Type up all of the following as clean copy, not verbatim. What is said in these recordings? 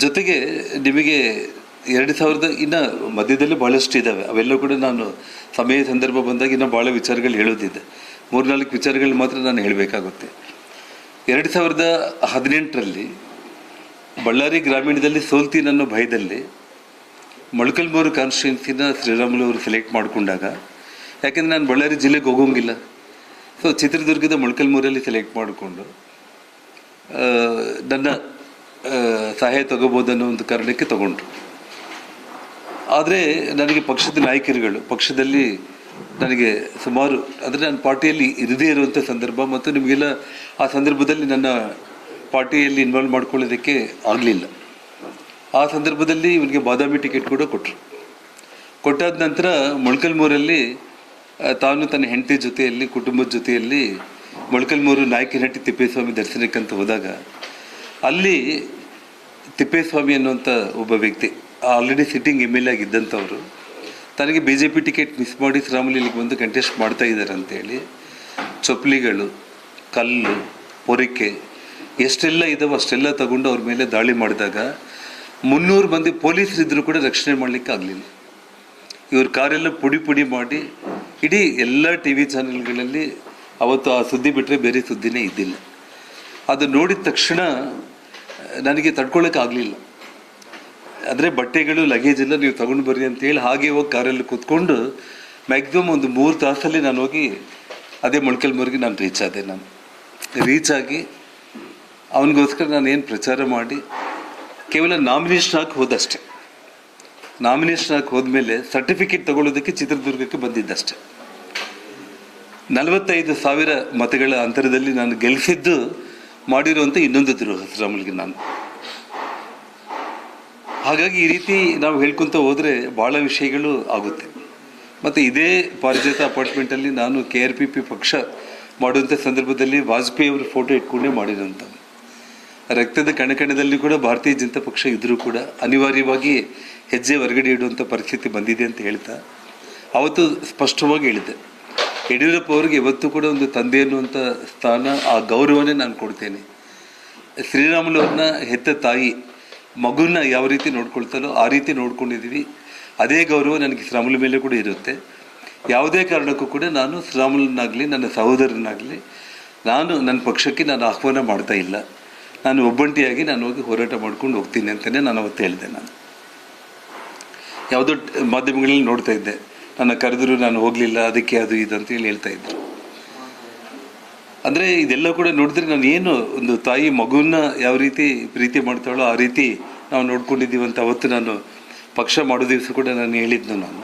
ಜೊತೆಗೆ ನಿಮಗೆ 2000 ಇನ್ನು ಮಧ್ಯದಲ್ಲಿ ಭಾಳಷ್ಟು ಇದ್ದಾವೆ, ಅವೆಲ್ಲ ಕೂಡ ನಾನು ಸಮಯ ಸಂದರ್ಭ ಬಂದಾಗ ಇನ್ನೂ ಭಾಳ ವಿಚಾರಗಳು ಹೇಳೋದಿದೆ. 3-4 ವಿಚಾರಗಳು ಮಾತ್ರ ನಾನು ಹೇಳಬೇಕಾಗುತ್ತೆ. 2018ರಲ್ಲಿ ಬಳ್ಳಾರಿ ಗ್ರಾಮೀಣದಲ್ಲಿ ಸೋಲ್ತೀನಿ ಅನ್ನೋ ಭಯದಲ್ಲಿ ಮೊಳಕಾಲ್ಮೂರು ಕಾನ್ಸ್ಟಿಟ್ಯೂನ್ಸಿನ ಶ್ರೀರಾಮುಲು ಅವರು ಸೆಲೆಕ್ಟ್ ಮಾಡಿಕೊಂಡಾಗ, ಯಾಕೆಂದರೆ ನಾನು ಬಳ್ಳಾರಿ ಜಿಲ್ಲೆಗೆ ಹೋಗೋಂಗಿಲ್ಲ, ಸೊ ಚಿತ್ರದುರ್ಗದ ಮೊಳಕಾಲ್ಮೂರಲ್ಲಿ ಸೆಲೆಕ್ಟ್ ಮಾಡಿಕೊಂಡು ನನ್ನ ಸಹಾಯ ತಗೋಬೋದು ಅನ್ನೋ ಒಂದು ಕಾರಣಕ್ಕೆ ತಗೊಂಡ್ರು. ಆದರೆ ನನಗೆ ಪಕ್ಷದ ನಾಯಕರುಗಳು, ಪಕ್ಷದಲ್ಲಿ ನನಗೆ ಸುಮಾರು ಅಂದರೆ ನನ್ನ ಪಾರ್ಟಿಯಲ್ಲಿ ಇರದೇ ಇರುವಂಥ ಸಂದರ್ಭ ಮತ್ತು ನಿಮಗೆಲ್ಲ ಆ ಸಂದರ್ಭದಲ್ಲಿ ನನ್ನ ಪಾರ್ಟಿಯಲ್ಲಿ ಇನ್ವಾಲ್ವ್ ಮಾಡ್ಕೊಳ್ಳೋದಕ್ಕೆ ಆಗಲಿಲ್ಲ. ಆ ಸಂದರ್ಭದಲ್ಲಿ ಇವನಿಗೆ ಬಾದಾಮಿ ಟಿಕೆಟ್ ಕೂಡ ಕೊಟ್ಟರು. ಕೊಟ್ಟಾದ ನಂತರ ಮೊಳಕಾಲ್ಮೂರಲ್ಲಿ ತಾನು ತನ್ನ ಹೆಂಡತಿ ಜೊತೆಯಲ್ಲಿ, ಕುಟುಂಬದ ಜೊತೆಯಲ್ಲಿ ಮೊಳಕಾಲ್ಮೂರು ನಾಯಕನಹಟ್ಟಿ ತಿಪ್ಪೇಸ್ವಾಮಿ ದರ್ಶನಕ್ಕಂತ ಹೋದಾಗ ಅಲ್ಲಿ ತಿಪ್ಪೇಸ್ವಾಮಿ ಅನ್ನುವಂಥ ಒಬ್ಬ ವ್ಯಕ್ತಿ ಆಲ್ರೆಡಿ ಸಿಟ್ಟಿಂಗ್ MLA ಆಗಿದ್ದಂಥವ್ರು ತನಗೆ BJP ಟಿಕೆಟ್ ಮಿಸ್ ಮಾಡಿ ಶ್ರೀರಾಮುಲು ಇಲ್ಲಿಗೆ ಬಂದು ಕಂಟೆಸ್ಟ್ ಮಾಡ್ತಾ ಇದ್ದಾರೆ ಅಂತೇಳಿ ಚಪ್ಪಲಿಗಳು, ಕಲ್ಲು, ಪೊರಿಕೆ ಎಷ್ಟೆಲ್ಲ ಇದ್ದಾವೆ ಅಷ್ಟೆಲ್ಲ ತಗೊಂಡು ಅವ್ರ ಮೇಲೆ ದಾಳಿ ಮಾಡಿದಾಗ 300 ಮಂದಿ ಪೊಲೀಸರಿದ್ದರೂ ಕೂಡ ರಕ್ಷಣೆ ಮಾಡಲಿಕ್ಕೆ ಆಗಲಿಲ್ಲ. ಇವ್ರ ಕಾರೆಲ್ಲ ಪುಡಿ ಮಾಡಿ ಇಡೀ ಎಲ್ಲ TV ಚಾನೆಲ್ಗಳಲ್ಲಿ ಅವತ್ತು ಆ ಸುದ್ದಿ ಬಿಟ್ಟರೆ ಬೇರೆ ಸುದ್ದಿನೇ ಇದ್ದಿಲ್ಲ. ಅದು ನೋಡಿದ ತಕ್ಷಣ ನನಗೆ ತಡ್ಕೊಳ್ಳೋಕೆ ಆಗಲಿಲ್ಲ. ಅಂದರೆ ಬಟ್ಟೆಗಳು, ಲಗೇಜ್ ಎಲ್ಲ ನೀವು ತಗೊಂಡು ಬರ್ರಿ ಅಂತೇಳಿ ಹಾಗೆ ಹೋಗಿ ಕಾರಲ್ಲಿ ಕೂತ್ಕೊಂಡು ಮ್ಯಾಕ್ಸಿಮಮ್ ಒಂದು 3 ತಾಸಲ್ಲಿ ನಾನು ಹೋಗಿ ಅದೇ ಮೊಳಕಾಲ್ಮೂರಿಗೆ ನಾನು ರೀಚ್ ಆದೆ. ರೀಚ್ ಆಗಿ ಅವನಿಗೋಸ್ಕರ ನಾನು ಏನು ಪ್ರಚಾರ ಮಾಡಿ ಕೇವಲ ನಾಮಿನೇಷನ್ ಹಾಕಿ ಹೋದಷ್ಟೆ. ನಾಮಿನೇಷನ್ ಹಾಕಿ ಹೋದ್ಮೇಲೆ ಸರ್ಟಿಫಿಕೇಟ್ ತಗೊಳ್ಳೋದಕ್ಕೆ ಚಿತ್ರದುರ್ಗಕ್ಕೆ ಬಂದಿದ್ದಷ್ಟೆ. 45,000 ಮತಗಳ ಅಂತರದಲ್ಲಿ ನಾನು ಗೆಲ್ಲಿಸಿದ್ದು ಮಾಡಿರುವಂಥ ಇನ್ನೊಂದು ದ್ರೋಹ ಶ್ರೀರಾಮುಲುಗೆ ನಾನು. ಹಾಗಾಗಿ ಈ ರೀತಿ ನಾವು ಹೇಳ್ಕೊತ ಹೋದರೆ ಭಾಳ ವಿಷಯಗಳು ಆಗುತ್ತೆ. ಮತ್ತು ಇದೇ ಪಾರಿಜಾತ ಅಪಾರ್ಟ್ಮೆಂಟಲ್ಲಿ ನಾನು KRPP ಪಕ್ಷ ಮಾಡುವಂಥ ಸಂದರ್ಭದಲ್ಲಿ ವಾಜಪೇಯಿ ಅವರ ಫೋಟೋ ಇಟ್ಕೊಂಡೇ ಮಾಡಿರೋಂಥದ್ದು. ರಕ್ತದ ಕಣಕಣದಲ್ಲಿ ಕೂಡ ಭಾರತೀಯ ಜನತಾ ಪಕ್ಷ ಇದ್ದರೂ ಕೂಡ ಅನಿವಾರ್ಯವಾಗಿ ಹೆಜ್ಜೆ ಹೊರಗಡೆ ಇಡುವಂಥ ಪರಿಸ್ಥಿತಿ ಬಂದಿದೆ ಅಂತ ಹೇಳ್ತಾ ಅವತ್ತು ಸ್ಪಷ್ಟವಾಗಿ ಹೇಳಿದ್ದೆ, ಯಡಿಯೂರಪ್ಪ ಅವ್ರಿಗೆ ಇವತ್ತು ಕೂಡ ಒಂದು ತಂದೆ ಅನ್ನುವಂಥ ಸ್ಥಾನ, ಆ ಗೌರವನೇ ನಾನು ಕೊಡ್ತೇನೆ. ಶ್ರೀರಾಮುಲು ಅವ್ರನ್ನ ಹೆತ್ತ ತಾಯಿ ಮಗುನ ಯಾವ ರೀತಿ ನೋಡ್ಕೊಳ್ತಾರೋ ಆ ರೀತಿ ನೋಡ್ಕೊಂಡಿದ್ದೀವಿ. ಅದೇ ಗೌರವ ನನಗೆ ಶ್ರೀರಾಮುಲು ಮೇಲೆ ಕೂಡ ಇರುತ್ತೆ. ಯಾವುದೇ ಕಾರಣಕ್ಕೂ ಕೂಡ ನಾನು ಶ್ರೀರಾಮುಲನ್ನಾಗಲಿ ನನ್ನ ಸಹೋದರನಾಗಲಿ ನನ್ನ ಪಕ್ಷಕ್ಕೆ ನಾನು ಆಹ್ವಾನ ಮಾಡ್ತಾ ಇಲ್ಲ. ನಾನು ಒಬ್ಬಂಟಿಯಾಗಿ ನಾನು ಹೋಗಿ ಹೋರಾಟ ಮಾಡ್ಕೊಂಡು ಹೋಗ್ತೀನಿ ಅಂತಲೇ ನಾನು ಅವತ್ತು ಹೇಳಿದೆ. ನಾನು ಯಾವುದೋ ಮಾಧ್ಯಮಗಳಲ್ಲಿ ನೋಡ್ತಾ ಇದ್ದೆ, ನನ್ನ ಕರೆದರೂ ನಾನು ಹೋಗಲಿಲ್ಲ, ಅದಕ್ಕೆ ಅದು ಇದು ಅಂತೇಳಿ ಹೇಳ್ತಾ ಇದ್ರು. ಅಂದರೆ ಇದೆಲ್ಲ ಕೂಡ ನೋಡಿದ್ರೆ ನಾನು ಏನು ಒಂದು ತಾಯಿ ಮಗುವನ್ನ ಯಾವ ರೀತಿ ಪ್ರೀತಿ ಮಾಡ್ತಾಳೋ ಆ ರೀತಿ ನಾವು ನೋಡ್ಕೊಂಡಿದ್ದೀವಿ ಅಂತ ಅವತ್ತು ನಾನು ಪಕ್ಷ ಮಾಡೋ ದಿವಸ ಕೂಡ ನಾನು ಹೇಳಿದ್ನು. ನಾನು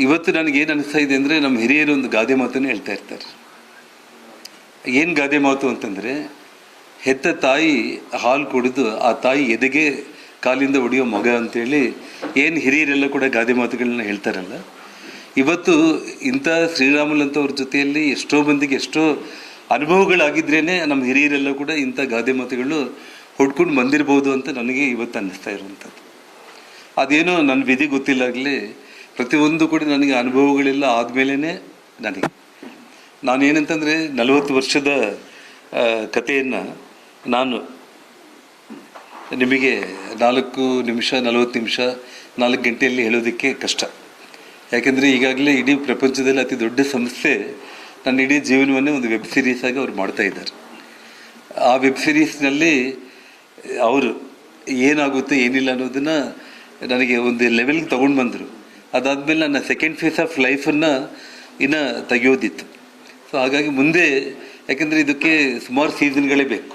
ಇವತ್ತು ನನಗೇನು ಅನಿಸ್ತಾ ಇದೆ ಅಂದರೆ, ನಮ್ಮ ಹಿರಿಯರು ಒಂದು ಗಾದೆ ಮಾತನ್ನು ಹೇಳ್ತಾ ಇರ್ತಾರೆ. ಏನು ಗಾದೆ ಮಾತು ಅಂತಂದರೆ, ಹೆತ್ತ ತಾಯಿ ಹಾಲು ಕುಡಿದು ಆ ತಾಯಿ ಎದೆಗೆ ಕಾಲಿಂದ ಹೊಡೆಯೋ ಮಗ ಅಂತೇಳಿ ಏನು ಹಿರಿಯರೆಲ್ಲ ಕೂಡ ಗಾದೆ ಮಾತುಗಳನ್ನ ಹೇಳ್ತಾರಲ್ಲ. ಇವತ್ತು ಇಂಥ ಶ್ರೀರಾಮುಲು ಅಂತವ್ರ ಜೊತೆಯಲ್ಲಿ ಎಷ್ಟೋ ಮಂದಿಗೆ ಎಷ್ಟೋ ಅನುಭವಗಳಾಗಿದ್ರೇ ನಮ್ಮ ಹಿರಿಯರೆಲ್ಲ ಕೂಡ ಇಂಥ ಗಾದೆ ಮಾತುಗಳು ಹೊಡ್ಕೊಂಡು ಬಂದಿರ್ಬೋದು ಅಂತ ನನಗೆ ಇವತ್ತು ಅನ್ನಿಸ್ತಾ ಇರುವಂಥದ್ದು. ಅದೇನೋ ನನ್ನ ವಿಧಿ ಗೊತ್ತಿಲ್ಲಾಗಲಿ ಪ್ರತಿಯೊಂದು ಕೂಡ ನನಗೆ ಅನುಭವಗಳೆಲ್ಲ ಆದಮೇಲೆ ನಾನೇನಂತಂದರೆ 40 ವರ್ಷದ ಕಥೆಯನ್ನು ನಾನು ನಿಮಗೆ 4 ನಿಮಿಷ 40 ನಿಮಿಷ 4 ಗಂಟೆಯಲ್ಲಿ ಹೇಳೋದಕ್ಕೆ ಕಷ್ಟ. ಯಾಕೆಂದರೆ ಈಗಾಗಲೇ ಇಡೀ ಪ್ರಪಂಚದಲ್ಲಿ ಅತಿ ದೊಡ್ಡ ಸಂಸ್ಥೆ ನನ್ನ ಇಡೀ ಜೀವನವನ್ನೇ ಒಂದು ವೆಬ್ ಸೀರೀಸ್ ಆಗಿ ಅವ್ರು ಮಾಡ್ತಾ ಇದ್ದಾರೆ. ಆ ವೆಬ್ ಸೀರೀಸ್ನಲ್ಲಿ ಅವರು ಏನಾಗುತ್ತೆ ಏನಿಲ್ಲ ಅನ್ನೋದನ್ನು ನನಗೆ ಒಂದು ಲೆವೆಲ್ಗೆ ತೊಗೊಂಡು ಬಂದರು. ಅದಾದಮೇಲೆ ನನ್ನ ಸೆಕೆಂಡ್ ಫೇಸ್ ಆಫ್ ಲೈಫನ್ನು ಇನ್ನು ತೆಗೆಯೋದಿತ್ತು. ಸೊ ಹಾಗಾಗಿ ಮುಂದೆ, ಯಾಕೆಂದರೆ ಇದಕ್ಕೆ ಸುಮಾರು ಸೀಸನ್ಗಳೇ ಬೇಕು.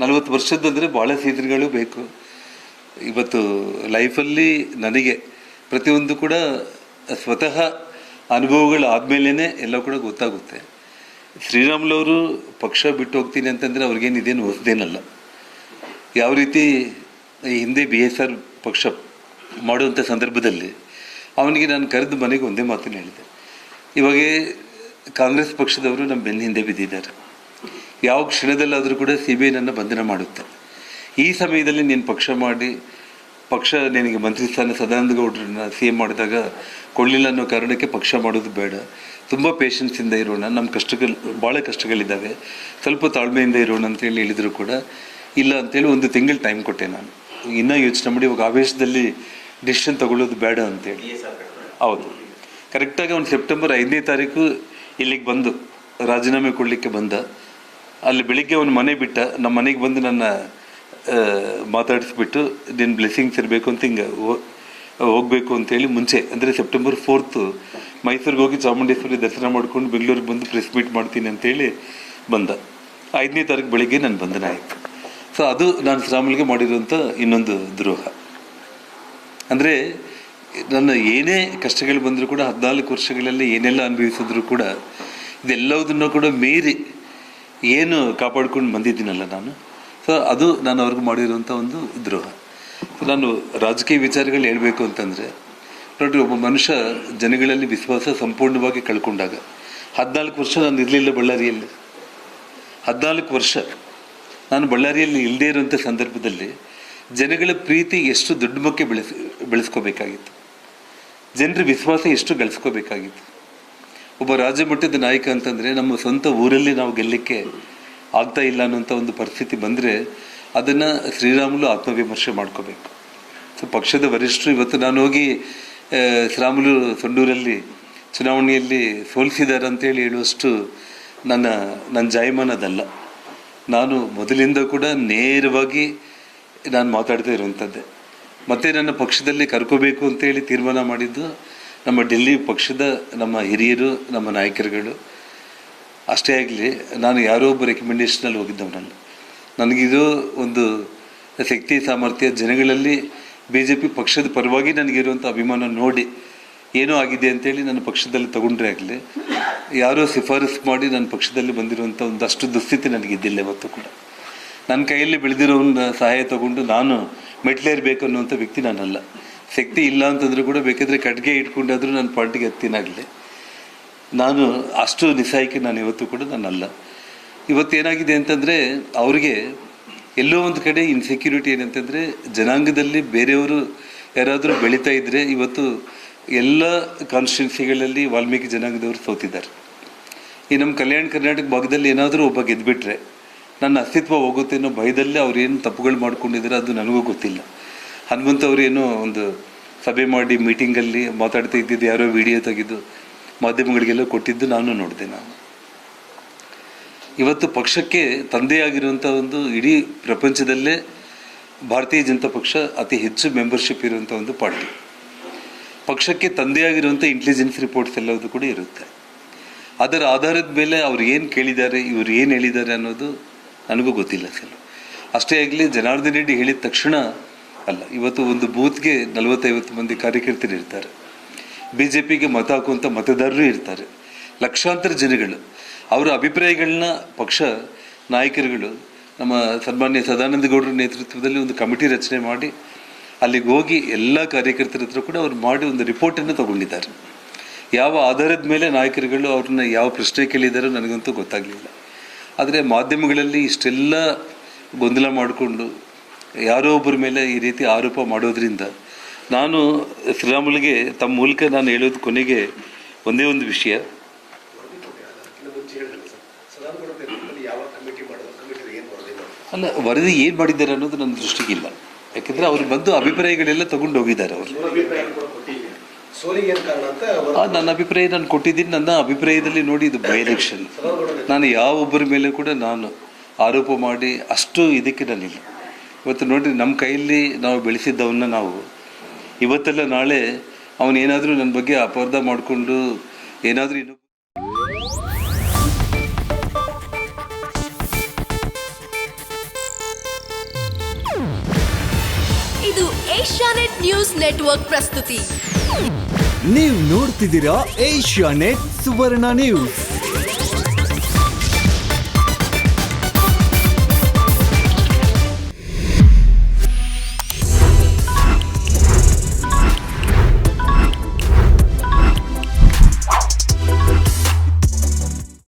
40 ವರ್ಷದಂದರೆ ಭಾಳ ಸೀಸನ್ಗಳು ಬೇಕು. ಇವತ್ತು ಲೈಫಲ್ಲಿ ನನಗೆ ಪ್ರತಿಯೊಂದು ಕೂಡ ಸ್ವತಃ ಅನುಭವಗಳು ಆದಮೇಲೆ ಎಲ್ಲ ಕೂಡ ಗೊತ್ತಾಗುತ್ತೆ. ಶ್ರೀರಾಮುಲು ಅವರು ಪಕ್ಷ ಬಿಟ್ಟು ಹೋಗ್ತೀನಿ ಅಂತಂದರೆ ಅವ್ರಿಗೇನು ಇದೇನು ಹೊಸದೇನಲ್ಲ. ಯಾವ ರೀತಿ ಈ ಹಿಂದೆ BSR ಪಕ್ಷ ಮಾಡುವಂಥ ಸಂದರ್ಭದಲ್ಲಿ ಅವನಿಗೆ ನಾನು ಕರೆದು ಮನೆಗೆ ಒಂದೇ ಮಾತನ್ನು ಹೇಳಿದೆ, ಇವಾಗ ಕಾಂಗ್ರೆಸ್ ಪಕ್ಷದವರು ನಮ್ಮ ಬೆನ್ನ ಹಿಂದೆ ಬಿದ್ದಿದ್ದಾರೆ. ಯಾವ ಕ್ಷಣದಲ್ಲಾದರೂ ಕೂಡ CBI ನನ್ನ ಬಂಧನ ಮಾಡುತ್ತೆ. ಈ ಸಮಯದಲ್ಲಿ ನೀನು ಪಕ್ಷ ಮಾಡಿ ಪಕ್ಷ ನಿನಗೆ ಮಂತ್ರಿ ಸ್ಥಾನ ಸದಾನಂದ ಗೌಡ್ರನ್ನ CM ಮಾಡಿದಾಗ ಕೊಡಲಿಲ್ಲ ಅನ್ನೋ ಕಾರಣಕ್ಕೆ ಪಕ್ಷ ಮಾಡೋದು ಬೇಡ. ತುಂಬ ಪೇಷನ್ಸಿಂದ ಇರೋಣ, ನಮ್ಮ ಭಾಳ ಕಷ್ಟಗಳಿದ್ದಾವೆ, ಸ್ವಲ್ಪ ತಾಳ್ಮೆಯಿಂದ ಇರೋಣ ಅಂತೇಳಿ ಹೇಳಿದರು ಕೂಡ ಇಲ್ಲ ಅಂತೇಳಿ 1 ತಿಂಗಳು ಟೈಮ್ ಕೊಟ್ಟೆ ನಾನು. ಇನ್ನೂ ಯೋಚನೆ ಮಾಡಿ ಇವಾಗ ಆವೇಶದಲ್ಲಿ ಡಿಸಿಷನ್ ತಗೊಳ್ಳೋದು ಬೇಡ ಅಂತೇಳಿ. ಹೌದು, ಕರೆಕ್ಟಾಗಿ ಅವ್ನು ಸೆಪ್ಟೆಂಬರ್ 5ನೇ ತಾರೀಕು ಇಲ್ಲಿಗೆ ಬಂದು ರಾಜೀನಾಮೆ ಕೊಡಲಿಕ್ಕೆ ಬಂದ. ಅಲ್ಲಿ ಬೆಳಿಗ್ಗೆ ಅವನ ಮನೆ ಬಿಟ್ಟ, ನಮ್ಮ ಮನೆಗೆ ಬಂದು ನನ್ನ ಮಾತಾಡಿಸ್ಬಿಟ್ಟು ನಿನ್ನ ಬ್ಲೆಸ್ಸಿಂಗ್ಸ್ ಇರಬೇಕು ಅಂತ ಹಿಂಗೆ ಹೋಗಬೇಕು ಅಂತೇಳಿ ಮುಂಚೆ, ಅಂದರೆ ಸೆಪ್ಟೆಂಬರ್ 4th ಮೈಸೂರಿಗೆ ಹೋಗಿ ಚಾಮುಂಡೇಶ್ವರಿ ದರ್ಶನ ಮಾಡ್ಕೊಂಡು ಬೆಂಗಳೂರಿಗೆ ಬಂದು ಪ್ರೆಸ್ ಮೀಟ್ ಮಾಡ್ತೀನಿ ಅಂತೇಳಿ ಬಂದ. 5ನೇ ತಾರೀಕು ಬೆಳಿಗ್ಗೆ ನನ್ನ ಬಂಧನ ಆಯಿತು. ಸೊ ಅದು ನಾನು ಶ್ರೀರಾಮುಲುಗೆ ಮಾಡಿರುವಂಥ ಇನ್ನೊಂದು ದ್ರೋಹ. ಅಂದರೆ ನನ್ನ ಏನೇ ಕಷ್ಟಗಳು ಬಂದರೂ ಕೂಡ 14 ವರ್ಷಗಳಲ್ಲಿ ಏನೆಲ್ಲ ಅನುಭವಿಸಿದ್ರು ಕೂಡ ಇದೆಲ್ಲದನ್ನು ಕೂಡ ಮೀರಿ ಏನು ಕಾಪಾಡ್ಕೊಂಡು ಬಂದಿದ್ದೀನಲ್ಲ ನಾನು. ಸೊ ಅದು ನಾನು ಅವ್ರಿಗೆ ಮಾಡಿರುವಂಥ ಒಂದು ದ್ರೋಹ. ನಾನು ರಾಜಕೀಯ ವಿಚಾರಗಳು ಹೇಳಬೇಕು ಅಂತಂದರೆ ನೋಡಿರಿ, ಒಬ್ಬ ಮನುಷ್ಯ ಜನಗಳಲ್ಲಿ ವಿಶ್ವಾಸ ಸಂಪೂರ್ಣವಾಗಿ ಕಳ್ಕೊಂಡಾಗ 14 ವರ್ಷ ನಾನು ಇರಲಿಲ್ಲ ಬಳ್ಳಾರಿಯಲ್ಲಿ. 14 ವರ್ಷ ನಾನು ಬಳ್ಳಾರಿಯಲ್ಲಿ ಇಲ್ಲದೇ ಇರುವಂಥ ಸಂದರ್ಭದಲ್ಲಿ ಜನಗಳ ಪ್ರೀತಿ ಎಷ್ಟು ದೊಡ್ಡ ಮಟ್ಟಕ್ಕೆ ಬೆಳೆಸ್ಕೋಬೇಕಾಗಿತ್ತು, ಜನರ ವಿಶ್ವಾಸ ಎಷ್ಟು ಗಳಿಸ್ಕೋಬೇಕಾಗಿತ್ತು. ಒಬ್ಬ ರಾಜ್ಯ ಮಟ್ಟದ ನಾಯಕ ಅಂತಂದರೆ ನಮ್ಮ ಸ್ವಂತ ಊರಲ್ಲಿ ನಾವು ಗೆಲ್ಲಕ್ಕೆ ಆಗ್ತಾ ಇಲ್ಲ ಅನ್ನೋಂಥ ಒಂದು ಪರಿಸ್ಥಿತಿ ಬಂದರೆ ಅದನ್ನು ಶ್ರೀರಾಮುಲು ಆತ್ಮವಿಮರ್ಶೆ ಮಾಡ್ಕೋಬೇಕು. ಸೊ ಪಕ್ಷದ ವರಿಷ್ಠರು ಇವತ್ತು ನಾನು ಹೋಗಿ ಶ್ರೀರಾಮುಲು ಸಂಡೂರಲ್ಲಿ ಚುನಾವಣೆಯಲ್ಲಿ ಸೋಲಿಸಿದ್ದಾರೆ ಅಂತೇಳಿ ಹೇಳುವಷ್ಟು ನನ್ನ ಜಾಯಮಾನದಲ್ಲ. ನಾನು ಮೊದಲಿಂದ ಕೂಡ ನೇರವಾಗಿ ನಾನು ಮಾತಾಡ್ತಾ ಇರುವಂಥದ್ದೇ. ಮತ್ತು ನನ್ನ ಪಕ್ಷದಲ್ಲಿ ಕರ್ಕೋಬೇಕು ಅಂತೇಳಿ ತೀರ್ಮಾನ ಮಾಡಿದ್ದು ನಮ್ಮ ಡೆಲ್ಲಿ ಪಕ್ಷದ ನಮ್ಮ ಹಿರಿಯರು, ನಮ್ಮ ನಾಯಕರುಗಳು. ಅಷ್ಟೇ ಆಗಲಿ, ನಾನು ಯಾರೋ ಒಬ್ಬ ರೆಕಮೆಂಡೇಷನಲ್ಲಿ ಹೋಗಿದ್ದವನಲ್ಲ. ನನಗಿದು ಒಂದು ಶಕ್ತಿ ಸಾಮರ್ಥ್ಯ ಜನಗಳಲ್ಲಿ BJP ಪಕ್ಷದ ಪರವಾಗಿ ನನಗಿರುವಂಥ ಅಭಿಮಾನ ನೋಡಿ ಏನೋ ಆಗಿದೆ ಅಂತೇಳಿ ನನ್ನ ಪಕ್ಷದಲ್ಲಿ ತಗೊಂಡ್ರೆ ಆಗಲಿ, ಯಾರೋ ಶಿಫಾರಸು ಮಾಡಿ ನನ್ನ ಪಕ್ಷದಲ್ಲಿ ಬಂದಿರುವಂಥ ಒಂದಷ್ಟು ದುಸ್ಥಿತಿ ನನಗಿದ್ದಿಲ್ಲ ಇವತ್ತು ಕೂಡ. ನನ್ನ ಕೈಯಲ್ಲಿ ಬೆಳೆದಿರೋನ ಸಹಾಯ ತಗೊಂಡು ನಾನು ಮೆಟ್ಲೇರಬೇಕು ಅನ್ನುವಂಥ ವ್ಯಕ್ತಿ ನಾನಲ್ಲ. ಶಕ್ತಿ ಇಲ್ಲ ಅಂತಂದರೂ ಕೂಡ ಬೇಕಾದರೆ ಕಟ್ಗೆ ಇಟ್ಕೊಂಡಾದರೂ ನನ್ನ ಪಾರ್ಟಿಗೆ ಹತ್ತಿನಾಗಲಿ. ನಾನು ಅಷ್ಟು ನಿಸ್ಸಹಾಯಕ ನಾನು ಇವತ್ತು ಕೂಡ ನಾನಲ್ಲ. ಇವತ್ತೇನಾಗಿದೆ ಅಂತಂದರೆ ಅವರಿಗೆ ಎಲ್ಲೋ ಒಂದು ಕಡೆ ಇನ್ಸೆಕ್ಯೂರಿಟಿ ಏನಂತಂದರೆ ಜನಾಂಗದಲ್ಲಿ ಬೇರೆಯವರು ಯಾರಾದರೂ ಬೆಳೀತಾ ಇದ್ದರೆ ಇವತ್ತು ಎಲ್ಲ ಕಾನ್ಸ್ಟಿಟ್ಯೂನ್ಸಿಗಳಲ್ಲಿ ವಾಲ್ಮೀಕಿ ಜನಾಂಗದವರು ಸೋತಿದ್ದಾರೆ. ಈ ನಮ್ಮ ಕಲ್ಯಾಣ ಕರ್ನಾಟಕ ಭಾಗದಲ್ಲಿ ಏನಾದರೂ ಒಬ್ಬ ಗೆದ್ದುಬಿಟ್ರೆ ನನ್ನ ಅಸ್ತಿತ್ವ ಹೋಗುತ್ತೆ ಅನ್ನೋ ಭಯದಲ್ಲೇ ಅವ್ರೇನು ತಪ್ಪುಗಳು ಮಾಡ್ಕೊಂಡಿದ್ದಾರೆ ಅದು ನನಗೂ ಗೊತ್ತಿಲ್ಲ. ಹನುಮಂತ ಅವರೇನೋ ಒಂದು ಸಭೆ ಮಾಡಿ ಮೀಟಿಂಗಲ್ಲಿ ಮಾತಾಡ್ತಾ ಇದ್ದಿದ್ದು ಯಾರೋ ವಿಡಿಯೋ ತೆಗೆದು ಮಾಧ್ಯಮಗಳಿಗೆಲ್ಲ ಕೊಟ್ಟಿದ್ದು ನಾನು ನೋಡಿದೆ. ನಾನು ಇವತ್ತು ಪಕ್ಷಕ್ಕೆ ತಂದೆಯಾಗಿರುವಂಥ ಒಂದು ಇಡೀ ಪ್ರಪಂಚದಲ್ಲೇ ಭಾರತೀಯ ಜನತಾ ಪಕ್ಷ ಅತಿ ಹೆಚ್ಚು ಮೆಂಬರ್ಶಿಪ್ ಇರುವಂಥ ಒಂದು ಪಾರ್ಟಿ. ಪಕ್ಷಕ್ಕೆ ತಂದೆಯಾಗಿರುವಂಥ ಇಂಟೆಲಿಜೆನ್ಸ್ ರಿಪೋರ್ಟ್ಸ್ ಎಲ್ಲವೂ ಕೂಡ ಇರುತ್ತೆ. ಅದರ ಆಧಾರದ ಮೇಲೆ ಅವ್ರು ಏನು ಕೇಳಿದ್ದಾರೆ, ಇವರು ಏನು ಹೇಳಿದ್ದಾರೆ ಅನ್ನೋದು ನನಗೂ ಗೊತ್ತಿಲ್ಲ ಸರ್. ಅಷ್ಟೇ ಆಗಲಿ, ಜನಾರ್ದನ್ ರೆಡ್ಡಿ ಹೇಳಿದ ತಕ್ಷಣ ಅಲ್ಲ, ಇವತ್ತು ಒಂದು ಬೂತ್ಗೆ 40-50 ಮಂದಿ ಕಾರ್ಯಕರ್ತರು ಇರ್ತಾರೆ, BJPಗೆ ಮತ ಹಾಕುವಂಥ ಮತದಾರರು ಇರ್ತಾರೆ, ಲಕ್ಷಾಂತರ ಜನಗಳು. ಅವರ ಅಭಿಪ್ರಾಯಗಳನ್ನ ಪಕ್ಷ ನಾಯಕರುಗಳು ನಮ್ಮ ಸನ್ಮಾನ್ಯ ಸದಾನಂದ ಗೌಡರ ನೇತೃತ್ವದಲ್ಲಿ ಒಂದು ಕಮಿಟಿ ರಚನೆ ಮಾಡಿ ಅಲ್ಲಿಗೆ ಹೋಗಿ ಎಲ್ಲ ಕಾರ್ಯಕರ್ತರ ಹತ್ರ ಕೂಡ ಅವ್ರು ಮಾಡಿ ಒಂದು ರಿಪೋರ್ಟನ್ನು ತಗೊಂಡಿದ್ದಾರೆ. ಯಾವ ಆಧಾರದ ಮೇಲೆ ನಾಯಕರುಗಳು ಅವ್ರನ್ನ ಯಾವ ಪ್ರಶ್ನೆ ಕೇಳಿದಾರೋ ನನಗಂತೂ ಗೊತ್ತಾಗಲಿಲ್ಲ. ಆದರೆ ಮಾಧ್ಯಮಗಳಲ್ಲಿ ಇಷ್ಟೆಲ್ಲ ಗೊಂದಲ ಮಾಡಿಕೊಂಡು ಯಾರೋ ಒಬ್ಬರ ಮೇಲೆ ಈ ರೀತಿ ಆರೋಪ ಮಾಡೋದ್ರಿಂದ ನಾನು ಶ್ರೀರಾಮುಲುಗೆ ತಮ್ಮ ಮೂಲಕ ನಾನು ಹೇಳೋದು ಕೊನೆಗೆ ಒಂದೇ ಒಂದು ವಿಷಯ. ಅಲ್ಲ, ವರದಿ ಏನು ಮಾಡಿದ್ದಾರೆ ಅನ್ನೋದು ನನ್ನ ದೃಷ್ಟಿಗಿಲ್ಲ. ಯಾಕೆಂದರೆ ಅವ್ರು ಬಂದು ಅಭಿಪ್ರಾಯಗಳೆಲ್ಲ ತಗೊಂಡು ಹೋಗಿದ್ದಾರೆ. ಅವರು ನನ್ನ ಅಭಿಪ್ರಾಯ ನಾನು ಕೊಟ್ಟಿದ್ದೀನಿ. ನನ್ನ ಅಭಿಪ್ರಾಯದಲ್ಲಿ ನೋಡಿ, ಇದು ಬೈ ಎಲೆಕ್ಷನ್. ನಾನು ಯಾವ ಒಬ್ಬರ ಮೇಲೆ ಕೂಡ ನಾನು ಆರೋಪ ಮಾಡಿ ಅಷ್ಟು ಇದಕ್ಕೆ ನಾನಿಲ್ಲ. ಇವತ್ತು ನೋಡಿರಿ, ನಮ್ಮ ಕೈಯಲ್ಲಿ ನಾವು ಬೆಳೆಸಿದ್ದವನ್ನ ನಾವು ಇವತ್ತೆಲ್ಲ ನಾಳೆ ಅವನೇನಾದರೂ ನನ್ನ ಬಗ್ಗೆ ಅಪಾರ್ಥ ಮಾಡಿಕೊಂಡು ಏನಾದರೂ ಇನ್ನೂ ಇದು ಏಷ್ಯಾನೆಟ್ ನ್ಯೂಸ್ ನೆಟ್ವರ್ಕ್ ಪ್ರಸ್ತುತಿ. ನೀವು ನೋಡ್ತಿದ್ದೀರಾ ಏಷ್ಯಾನೆಟ್ ಸುವರ್ಣ ನ್ಯೂಸ್.